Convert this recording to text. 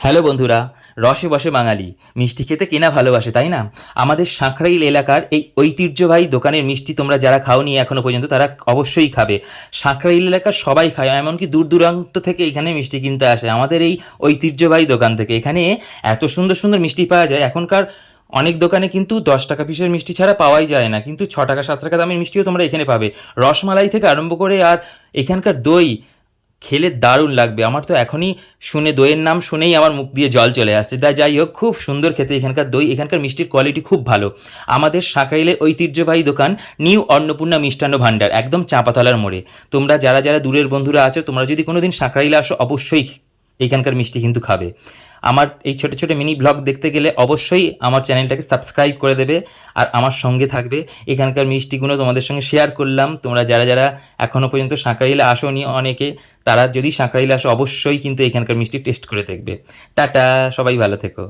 Hello বন্ধুরা, রসে বসে বাঙালি মিষ্টি খেতে কেনা ভালোবাসে, তাই না? আমাদের সাঁকরাইল এলাকার এই ঐতিহ্যবাহী দোকানের মিষ্টি তোমরা যারা খাওনি এখনো পর্যন্ত তারা অবশ্যই খাবে। সাঁকরাইল এলাকার সবাই খায়, এমনকি দূর দূরান্ত থেকে এখানে মিষ্টি কিনতে আসে আমাদের এই ঐতিহ্যবাহী দোকান থেকে। এখানে এত সুন্দর সুন্দর মিষ্টি পাওয়া যায়। এখনকার অনেক দোকানে কিন্তু 10 টাকা পিসের মিষ্টি ছাড়া পাওয়াই যায় না, কিন্তু 6 টাকা 7 টাকা দামের মিষ্টিও তোমরা এখানে পাবে। রসমালাই থেকে আরম্ভ করে আর এখানকার দই খেলে দারুণ লাগবে। আমার তো এখনই শুনে দইয়ের নাম শুনেই আমার মুখ দিয়ে জল চলে আসছে। যাই হোক, খুব সুন্দর খেতে এখানকার দই। এখানকার মিষ্টির কোয়ালিটি খুব ভালো। আমাদের সাঁকরাইলের ঐতিহ্যবাহী দোকান নিউ অন্নপূর্ণা মিষ্টান্ন ভাণ্ডার, একদম চাঁপাতলার মোড়ে। তোমরা যারা যারা দূরের বন্ধুরা আছো, তোমরা যদি কোনো দিন সাঁকরাইলে আসো অবশ্যই এখানকার মিষ্টি কিন্তু খাবে। আমার এই ছোটো ছোটো মিনি ব্লগ দেখতে গেলে অবশ্যই আমার চ্যানেলটাকে সাবস্ক্রাইব করে দেবে আর আমার সঙ্গে থাকবে। এখানকার মিষ্টিগুলো তোমাদের সঙ্গে শেয়ার করলাম। তোমরা যারা যারা এখনও পর্যন্ত সাঁকরাইলে আসোনি অনেকে, তারা যদি সাঁকরাইলে আসো অবশ্যই কিন্তু এখানকার মিষ্টি টেস্ট করে দেখবে। টাটা, সবাই ভালো থেকো।